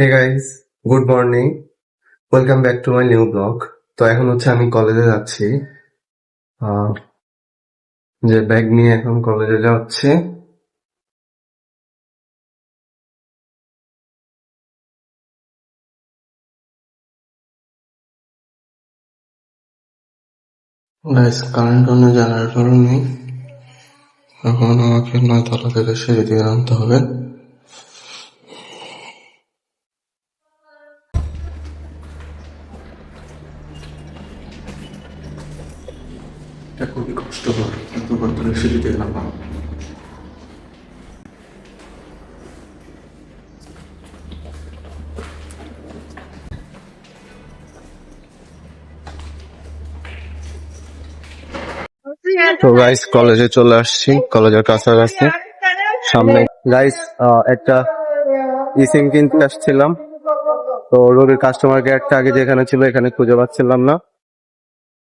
Hey guys, good morning. Welcome back to my new blog. তো এখন হচ্ছে আমি কলেজে যাচ্ছি। আহ, যে ব্যাগ নিয়ে এখন কলেজে যাচ্ছি। গাইস, কারেন্ট অন্য জেনারেটরও নেই। এখন আমাকে 9 তলা থেকে সিঁড়ি দিয়ে নামতে হবে। এটা খুবই কষ্টকর, এতবার করে সিঁড়ি দিয়ে নামা। তো গাইস, কলেজে চলে আসছি, কলেজের কাছাকাছি। সামনে গাইস একটা সিম কিনতে আসছিলাম। তো রবির কাস্টমার কেয়ারটা আগে যেখানে ছিল এখানে খুঁজে পাচ্ছিলাম না,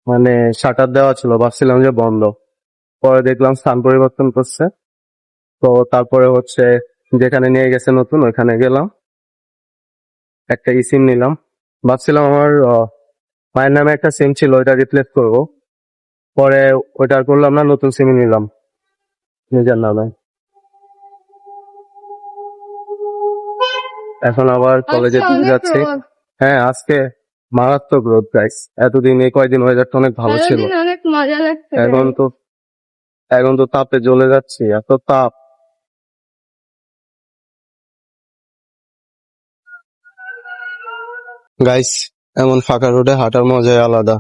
মানে শাটার দেওয়া ছিল, ভাবছিলাম যে বন্ধ। পরে দেখলাম স্থান পরিবর্তন করছে। তো তারপরে হচ্ছে যেখানে নিয়ে গেছে নতুন ওইখানে গেলাম, একটা সিম নিলাম। ভাবছিলাম আমার মায়ের নামে একটা সিম ছিল, ওইটা রিপ্লেস করব। পরে ওইটা আর করলাম না, নতুন সিম নিলাম নিজের নামে। এখন আবার কলেজে যাচ্ছি। হ্যাঁ, আজকে মারাত্মক রোদ গাইস। এতদিন এই কয়দিন ওয়েদারটা অনেক ভালো ছিল। অনেক মজা লাগছে। এখন তো তাপে জ্বলে যাচ্ছি, এত তাপ। গাইস, এমন ফাঁকা রোডে হাঁটার মজাই আলাদা।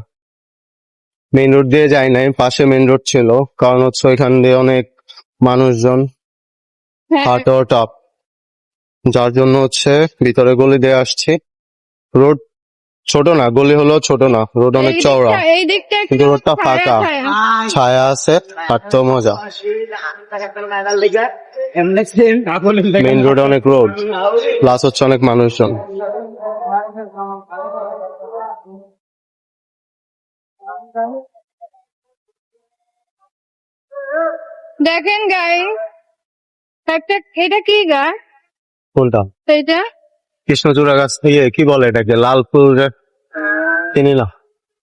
মেইন রোড দিয়ে যাই নাই, পাশে মেইন রোড ছিল, কারণ হচ্ছে ওইখান দিয়ে অনেক মানুষজন, হ্যাঁ, হাঁটাও টাপ। যার জন্য হচ্ছে ভিতরে গলি দিয়ে আসছি। রোড ছোট না, গলি হলো ছোট না, রোড অনেক চওড়া, এই দিকটা কিন্তু রোডটা ফাঁকা, ছায়া। ছায়া আছে, হাঁটতেও মজা। মেইন রোডে অনেক রোড, প্লাস হচ্ছে অনেক মানুষজন। দেখেন গাইস, এটা কি গাছ? ফুলটা এটা কৃষ্ণচূড়া গাছ, কি বলে এটাকে, লাল ফুল চিনি না।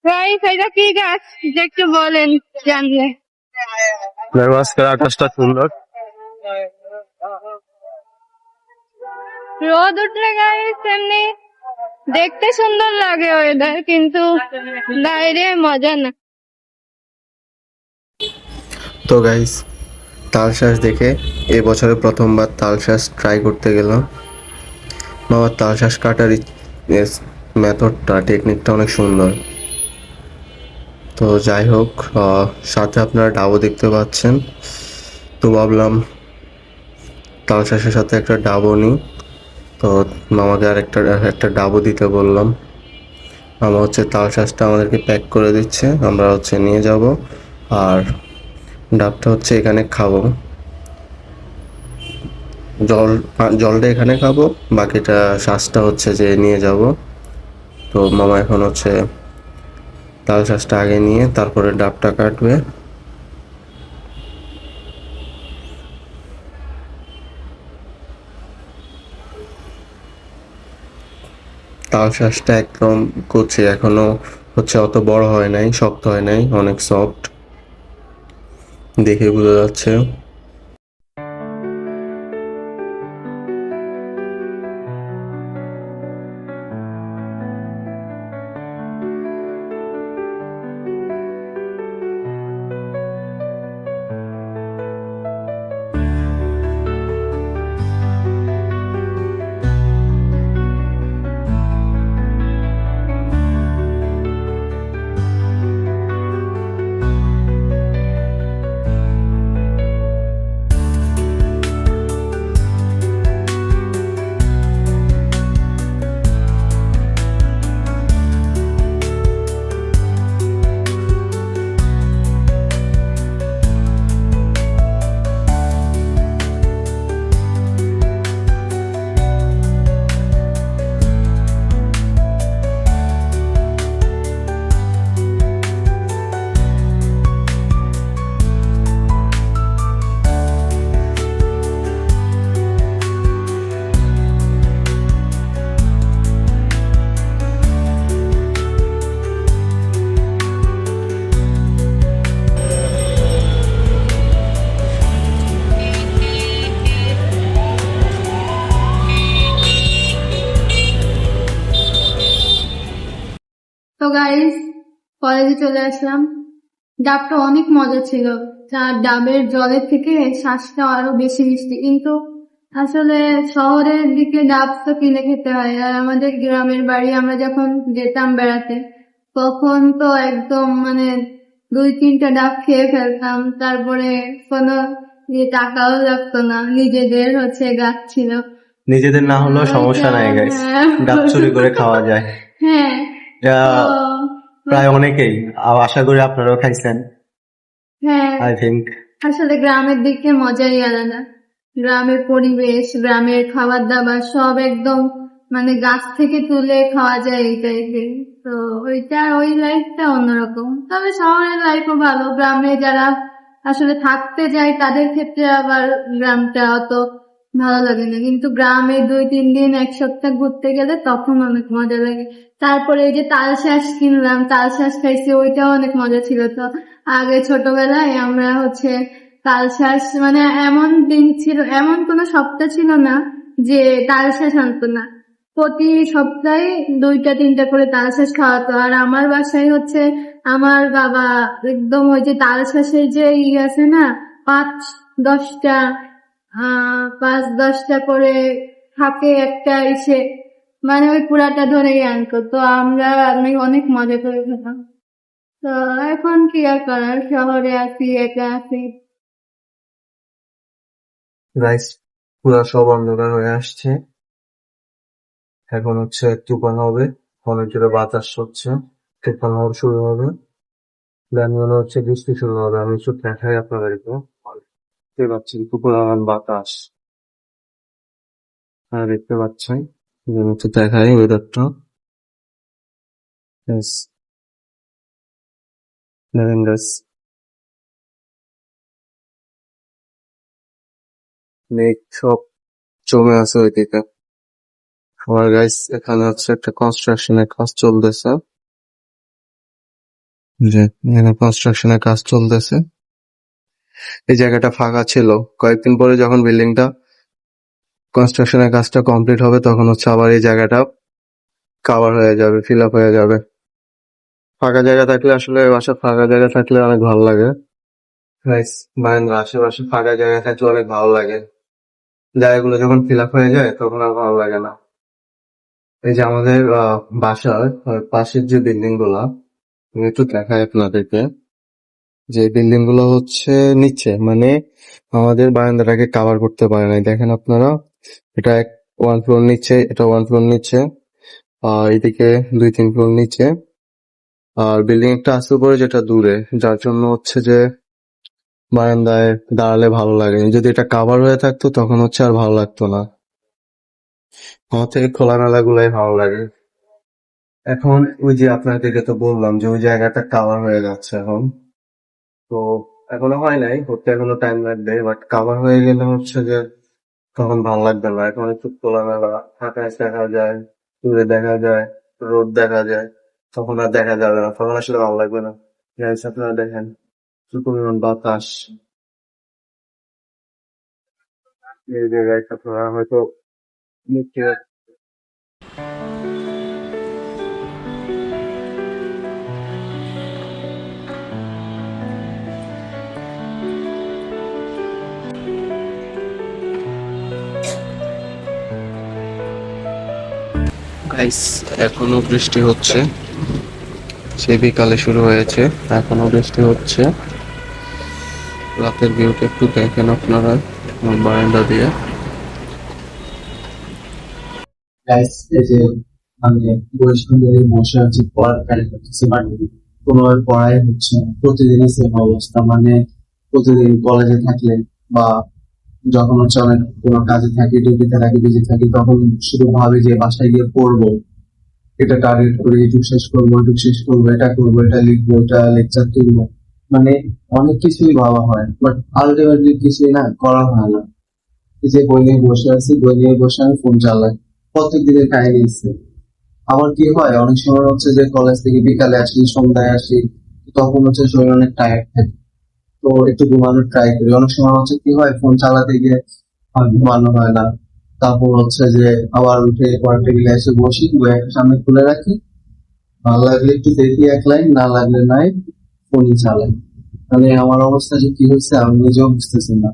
গাইস, এটা কি গাছ যে একটু বলেন জানলে। আজকের আকাশটা সুন্দর। রোদ উঠলে গাইস এমনি দেখতে সুন্দর লাগে ওয়েদার, কিন্তু বাইরে মজা না। তো গাইস, তালশাঁস দেখে এবছরে প্রথমবার তালশাঁস ট্রাই করতে গেলাম। বাবার তালশাঁস কাটার মেথডটা, টেকনিকটা অনেক সুন্দর। তো যাই হোক, সাথে আপনারা ডাবও দেখতে পাচ্ছেন। তো ভাবলাম তালশাঁসের সাথে একটা ডাবও নিই। তো মামাকে একটা ডাবও দিতে বললাম। মামা হচ্ছে তালশাঁসটা আমাদেরকে প্যাক করে দিচ্ছে, আমরা হচ্ছে নিয়ে যাব। আর ডাবটা হচ্ছে এখানে খাবো, জলটা এখানে খাবো, বাকিটা শ্বাসটা হচ্ছে যে নিয়ে যাব। তো মামা এখন হচ্ছে তাল শ্বাসটা আগে নিয়ে তারপরে ডাবটা কাটবে। তাল শ্বাসটা একদম কচি, এখনো হচ্ছে অত বড় হয় নাই, শক্ত হয় নাই, অনেক সফট, দেখে বোঝা যাচ্ছে। গাইস, কলেজে চলে আসলাম। ডাবটা অনেক মজা ছিল। ডাবের জলের থেকে শ্বাসটা আরো বেশি মিষ্টি, কিন্তু আসলে শহরের দিকে ডাব তো কিনে খেতে হয়, আর আমাদের গ্রামের বাড়ি আমরা যখন যেতাম বেড়াতে তখন তো একদম মানে 2-3টা ডাব খেয়ে ফেলতাম, তারপরে কোনো টাকাও লাগতো না, নিজেদের গাছ ছিল। নিজেদের না হলেও সমস্যা নাই গাইস, ডাব চুরি করে খাওয়া যায়। হ্যাঁ, এটা তো প্রায় অনেকেই, আশা করি আপনারাও খাইছেন হ্যাঁ, আই থিঙ্ক। আসলে গ্রামের দিকে মজাই আলাদা। গ্রামের পরিবেশ, গ্রামের খাবার দাবার সব একদম মানে গাছ থেকে তুলে খাওয়া যায় এই টাইপের। তো ওই লাইফটা অন্যরকম। তবে শহরের লাইফও ভালো। গ্রামে যারা আসলে থাকতে যায় তাদের ক্ষেত্রে আবার গ্রামটা অত ভালো লাগে না, কিন্তু গ্রামে 2-3 দিন 1 সপ্তাহ ঘুরতে গেলে তখন অনেক মজা লাগে। তারপরে এই যে তালশাঁস কিনলাম, তালশাঁস খাইছি, ওইটাও অনেক মজা ছিল। তো আগে ছোটবেলায় আমরা তালশাঁস মানে এমন দিন ছিল, এমন কোনো সপ্তাহ ছিল না যে তালশাঁস আনতো না। প্রতি সপ্তাহে 2টা-3টা করে তালশাঁস খাওয়াতো। আর আমার বাসায় আমার বাবা একদম ওই যে তালশাঁসের যে আছে না, 5-10টা 5-10টা করে থাকে একটা ইসে, মানে ওই পুরাটা ধরেই আনতো। তো আমরা অনেক মজা করে খেতাম। তো এখন কি আর করার, শহরে আছি, একা আছি। গাইস, পুরা সব অন্ধকার হয়ে আসছে। এখন তুফান হবে, অনেক জোরে বাতাস হচ্ছে, তুফান হওয়া শুরু হবে, প্ল্যান মনে হচ্ছে বৃষ্টি শুরু হবে। আমি একটু দেখাই আপনাদেরকে, দেখতে পাচ্ছেন পুকুর আগান বাতাস, হ্যাঁ দেখতে পাচ্ছেন। আমি একটু দেখাই ওয়েদারটা। Yes, দেখেন guys, মেঘ সব জমে আছে ওইদিকে। আমার গাইস এখানে একটা কনস্ট্রাকশনের কাজ চলতেছে, যে এখানে কনস্ট্রাকশনের কাজ চলতেছে। এই জায়গাটা ফাঁকা ছিল, কয়েকদিন পরে যখন বিল্ডিংটা কনস্ট্রাকশনের কাজটা কমপ্লিট হবে তখন আবার এই জায়গাটা কাভার হয়ে যাবে, ফিল আপ হয়ে যাবে। ফাঁকা জায়গা থাকলে আসলে বাসা ফাঁকা জায়গা থাকলে অনেক ভালো লাগে। গাইস, বারান্দার আশেপাশে ফাঁকা জায়গা থাকলে অনেক ভালো লাগে। জায়গাগুলো যখন ফিল আপ হয়ে যায় তখন আর ভালো লাগে না। এই যে আমাদের বাসার পাশের যে বিল্ডিং গুলা, আমি একটু দেখাই আপনাদেরকে। যে বিল্ডিং গুলো নিচে, মানে আমাদের বারান্দাটাকে কাভার করতে পারে নাই। দেখেন আপনারা, এটা 1 ফ্লোর নিচে, এটা 1 ফ্লোর নিচে, আর এদিকে 2-3 ফ্লোর নিচে। আর বিল্ডিং একটা আছে উপরে যেটা দূরে, যার জন্য যে বারান্দায় দাঁড়ালে ভালো লাগে। যদি এটা কাভার হয়ে থাকতো তখন আর ভালো লাগতো না। আমার থেকে খোলামেলা গুলাই ভালো লাগে। এখন ওই যে আপনাদেরকে তো বললাম যে ওই জায়গাটা কাভার হয়ে যাচ্ছে এখন। তো এখনো হয় নাই, হতে এখনো টাইম লাগবে, বাট কাভার হয়ে গেলে যে তখন ভালো লাগবে না। এখন একটু খোলামেলা আকাশ দেখা যায়, দূরে দেখা যায়, রোদ দেখা যায়, তখন আর দেখা যাবে না, তখন আসলে ভালো লাগবে না। গাইস, আপনারা দেখেন কি পরিমাণ বাতাস। এই যে গাইস, আপনারা হয়তো নিচে গাইস, এখনো বৃষ্টি হচ্ছে, সে বিকালে শুরু হয়েছে, এখনো বৃষ্টি হচ্ছে। রাতের ভিউটা একটু দেখেন আপনারা আমার বারান্দা দিয়ে। গাইস, এই যে আমি বইয়ের বসে আছি, পড়ার ট্রাই করতেছি, বাট কোনোভাবে পড়াই হচ্ছে না। প্রতিদিনই সেম অবস্থা, মানে প্রতিদিন কলেজে থাকলে বা যখন অনেক কোনো কাজে থাকি, ডিউটিতে থাকি, বিজি থাকি, তখন শুধু ভাবি যে বাসায় গিয়ে পড়বো, এটা টার্গেট করে এটুকু শেষ করবো, এটুকু শেষ করবো, এটা করবো, এটা লিখবো, এটা লেকচার তুলবো, মানে অনেক কিছুই ভাবা হয়, বাট আলটিমেটলি কিছুই না করা হয় না। এই যে বই নিয়ে বসে আছি, বই নিয়ে বসে আমি ফোন চালাই, প্রত্যেক দিনের কাহিনী ইচ্ছে। আমার কি হয়, অনেক সময় যে কলেজ থেকে বিকালে আসি, সন্ধ্যায় আসি, তখন শরীর অনেক টায়ার্ড থাকে, তো একটু ঘুমানোর ট্রাই করি। অনেক সময় কি হয়, ফোন চালাতে গিয়ে আর ঘুমানো হয় না। তারপর যে আবার উঠে পড়ার টেবিলে এসে বসি, বই একটা সামনে খুলে রাখি, ভালো লাগলে একটু দেখি এক লাইন, না লাগলে নাই, ফোনই চালাই। মানে আমার অবস্থা যে কি হচ্ছে আমি নিজেও বুঝতেছি না।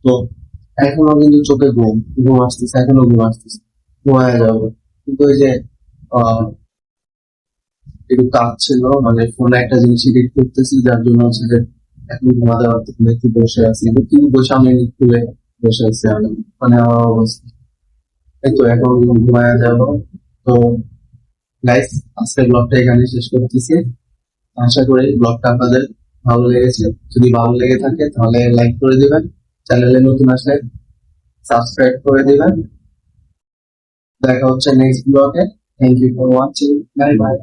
তো এখনো কিন্তু চোখে ঘুম আসতেছে, এখনো ঘুম আসতেছে, ঘুমায় যাবো। কিন্তু ওই যে আহ একটু কাজ ছিল, মানে ফোনে একটা জিনিস এডিট করতেছি, যার জন্য হচ্ছে যে এখন ঘুমাতে পারতেছি না, একটু বসে আছি, কিন্তু বসে আমি খুলে বসে আছি আমি, মানে আমার অবস্থা। এই তো এখন ঘুমায় যাবো। তো গাইস, আজকের ব্লগটা এখানে শেষ করতেছি। আশা করি ব্লগটা আপনাদের ভালো লেগেছে। যদি ভালো লেগে থাকে তাহলে লাইক করে দিবেন, চ্যানেলে নতুন আসলে সাবস্ক্রাইব করে দিবেন। দেখা হচ্ছে নেক্সট ব্লগে। Thank you for watching, bye by.